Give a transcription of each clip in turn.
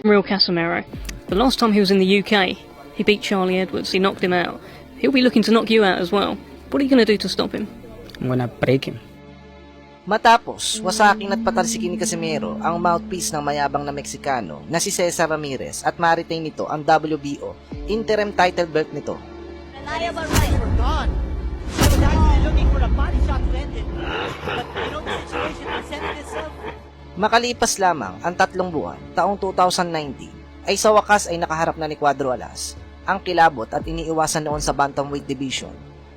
Real Casemiro. The last time he was in the UK, he beat Charlie Edwards, he knocked him out. He'll be looking to knock you out as well. What are you going to do to stop him? I'm gonna break him. Matapos, wasaking at patalsikin ni Casemiro ang mouthpiece ng mayabang na Meksikano na si Cesar Ramirez at ma-retain nito ang WBO interim title belt nito. Reliable right. We're gone. He was actually looking for a body shot to end it. But the situation presented itself. Makalipas lamang ang 3 buwan, taong 2019, ay sa wakas ay nakaharap na ni Cuadro Alas ang kilabot at iniiwasan noon sa bantamweight division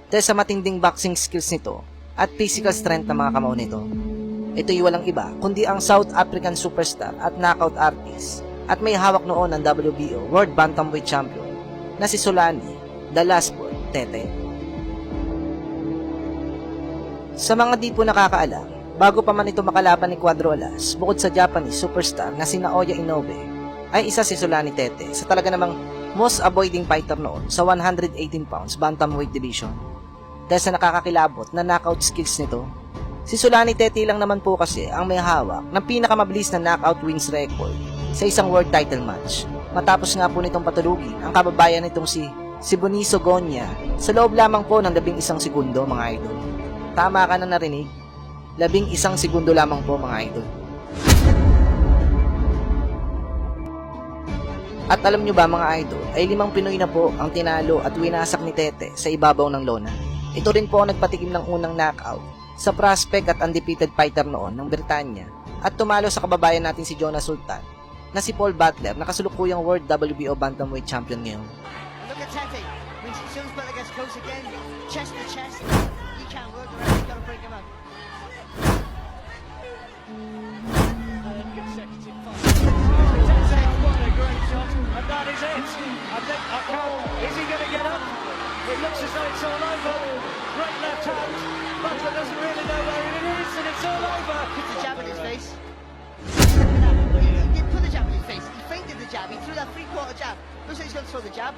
dahil sa matinding boxing skills nito at physical strength ng mga kamao nito. Ito'y walang iba kundi ang South African superstar at knockout artist at may hawak noon ng WBO World Bantamweight Champion na si Solani The Last Born Tete. Sa mga di po nakakaalam, bago pa man ito makalaban ni Cuadro Alas, bukod sa Japanese superstar na si Naoya Inoue, ay isa si Solani Tete sa talaga namang most avoiding fighter noon sa 118 pounds bantamweight division. Dahil sa nakakakilabot na knockout skills nito, si Solani Tete lang naman po kasi ang may hawak ng pinakamabilis na knockout wins record sa isang world title match. Matapos nga po nitong patulugin ang kababayan nitong si Bonicio Gonya sa loob lamang po ng 11 segundo, mga idol. Tama ka na narinig? 11 segundo lamang po, mga idol. At alam nyo ba, mga idol, ay 5 Pinoy na po ang tinalo at winasak ni Tete sa ibabaw ng lona. Ito rin po ang nagpatikim ng unang knockout sa prospect at undefeated fighter noon ng Britanya at tumalo sa kababayan natin si Jonas Sultan na si Paul Butler na kasulukuyang World WBO Bantamweight Champion ngayon. Look at Tete. When she shows Butler gets close again, chest to chest, he can't work around, he's got to break him out. And that is it. I think is he going to get up? It looks as though it's all over. Great left hand. Butler doesn't really know where it is, and it's all over. Puts the jab in his face. He didn't put the jab in his face. He feinted the jab. He threw that 3/4 jab. Looks like he's going to throw the jab.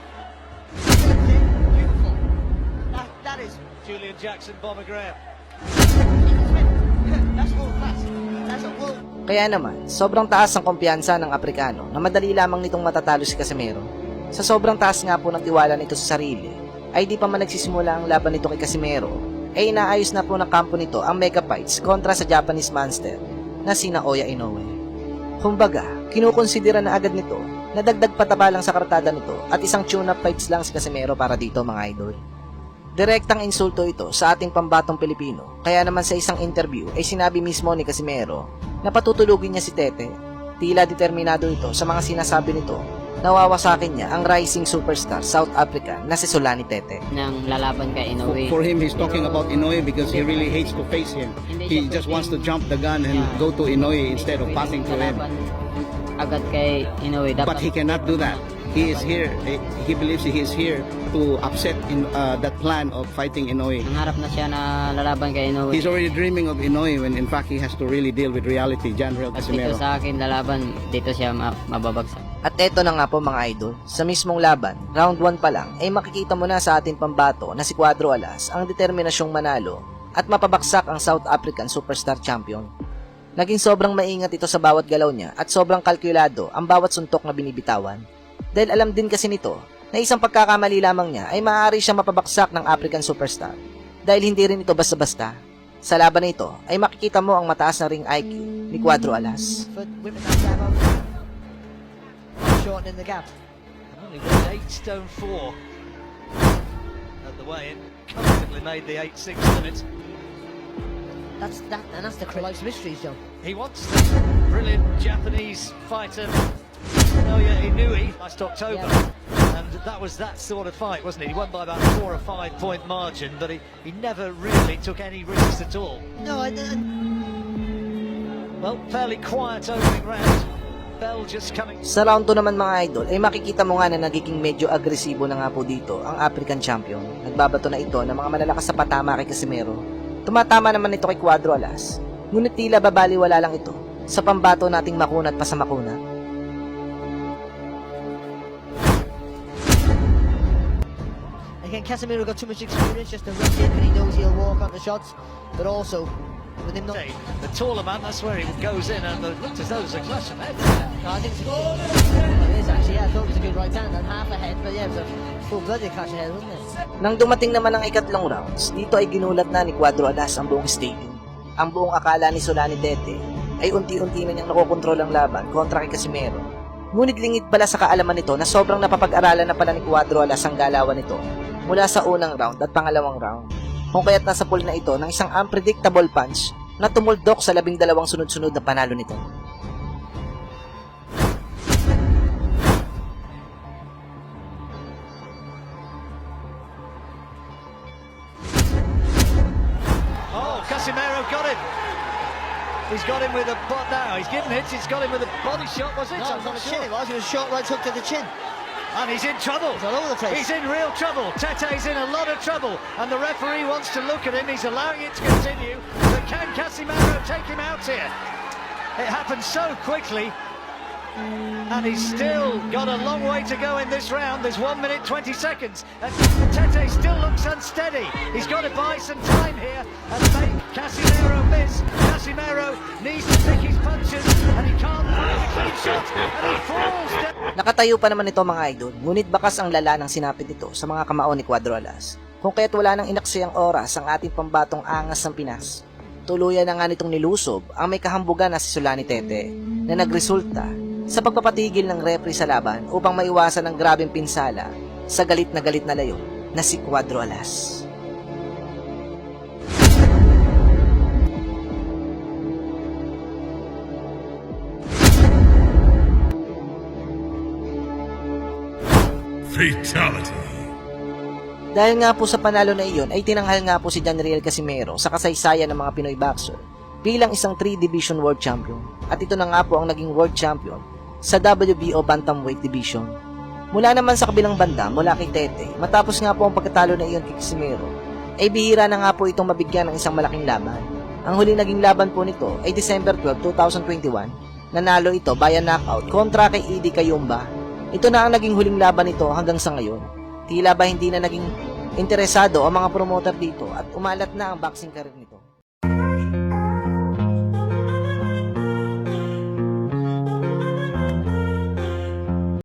Beautiful. That is. Julian Jackson, Bomber Graham. That's world class. That's a world. Kaya naman, sobrang taas ang kumpiyansa ng Aprikano na madali lamang nitong matatalo si Casemiro. Sa sobrang taas nga po ng tiwala nito sa sarili, ay di pa man nagsisimula ang laban nito kay Casemiro, ay inaayos na po ng kampo nito ang mega fights kontra sa Japanese monster na si Naoya Inoue. Kumbaga, kinukonsidera na agad nito na dagdag pataba lang sa kartada nito at isang tune-up fights lang si Casemiro para dito, mga idol. Direktang insulto ito sa ating pambatong Pilipino, kaya naman sa isang interview ay sinabi mismo ni Casemiro na patutulugin niya si Tete. Tila determinado ito sa mga sinasabi nito na wawasakin niya ang rising superstar South African na si Solani Tete. Nang lalaban kay Inoue. For him, he's talking about Inoue because he really hates to face him. He just wants to jump the gun and go to Inoue instead of passing to him. Agad kay Inoue. But he cannot do that. He is here. He believes he is here to upset that plan of fighting Inoue. Nangarap na siya na lalaban kay Inoue. He's already dreaming of Inoue when in fact he has to really deal with reality. John Real At dito Casemiro. sa akin lalaban, dito siya mababagsak. At eto na nga po, mga idol, sa mismong laban, round 1 pa lang, ay makikita mo na sa ating pambato na si Cuadro Alas ang determinasyong manalo at mapabaksak ang South African Superstar Champion. Naging sobrang maingat ito sa bawat galaw niya at sobrang kalkulado ang bawat suntok na binibitawan. Dahil alam din kasi nito na isang pagkakamali lamang niya ay maaari siya mapabaksak ng African Superstar. Dahil hindi rin ito basta-basta. Sa laban na ito ay makikita mo ang mataas na ring IQ ni Cuadro Alas. Shortening the gap. Only weighed 8 stone 4 at the weigh-in. Comfortably made the 8-6 limit. That's the Life's Mysteries, John. He wants the brilliant Japanese fighter Naoya Inoue last October. And that was that sort of fight, wasn't it? He won by about 4 or 5 point margin, but he never really took any risks at all. No, Well, fairly quiet opening round. Bell just coming. Sa round 2 naman, mga idol, ay makikita mo nga na nagiging medyo agresibo na nga po dito ang African Champion. Nagbabato na ito ng mga malalakas sa patama kay Casemiro. Tumatama naman ito kay Cuadro Alas, ngunit tila babaliwala lang ito sa pambato nating makunat pa sa makunat. Again, Casemiro got too much experience just to rush in, and he knows he'll walk on the shots, but also with him not. The taller man, that's where he goes in, and it looked as though it was a clash of heads. I think it is actually. Yeah, I thought it was a good right hand and half a head, but yeah, it was a full-blooded clash of head, wasn't it? Nang dumating naman ang ikatlong rounds, dito ay ginulat na ni Cuadro Alas ang buong stadium. Ang buong akala ni Solani Tete ay unti-unti na niyang nakokontrol ang laban kontra kay Casimero. Ngunit lingid pala sa kaalaman nito na sobrang napapag-aralan na pala ni Cuadro Alas ang galawan nito mula sa unang round at pangalawang round. Kung kaya't nasa pool na ito ng isang unpredictable punch na tumuldok sa 12 sunod-sunod na panalo nito. Oh, Casemiro got him. He's got him with a butt now. He's given hits. He's got him with a body shot. Was it? No, I'm it was on not the chin. sure. It was. It was a short right hook to the chin. And he's in trouble. It's all over the place. He's in real trouble. Tete's in a lot of trouble. And the referee wants to look at him. He's allowing it to continue. But can Casemiro take him out here? It happened so quickly. And he's still got a long way to go in this round. There's 1 minute 20 seconds. And Tete still looks unsteady. He's got to buy some time here and make Casemiro miss. Casemiro needs to pick his punches. And he can't find a clean shot. And he falls down. Nakatayo pa naman ito mga idol, ngunit bakas ang lala ng sinapit nito sa mga kamao ni Cuadro Alas. Kung kaya't wala nang inaksayang oras ang ating pambatong angas ng Pinas. Tuluyan na nga nitong nilusob ang may kahambugan na si Solani Tete na nagresulta sa pagpapatigil ng referee sa laban upang maiwasan ang grabeng pinsala sa galit na layo na si Cuadro Alas. Fatality. Dahil nga po sa panalo na iyon ay tinanghal nga po si Janriel Casimero sa kasaysayan ng mga Pinoy boxer bilang isang 3-division world champion at ito na nga po ang naging world champion sa WBO Bantamweight Division. Mula naman sa kabilang banda mula kay Tete, matapos nga po ang pagkatalo na iyon kay Casimero ay bihira na nga po itong mabigyan ng isang malaking laban. Ang huling naging laban po nito ay December 12, 2021. Nanalo ito via knockout kontra kay Eddie Kayumba. Ito na ang naging huling laban nito hanggang sa ngayon. Tila ba hindi na naging interesado ang mga promoter dito at umalat na ang boxing career nito.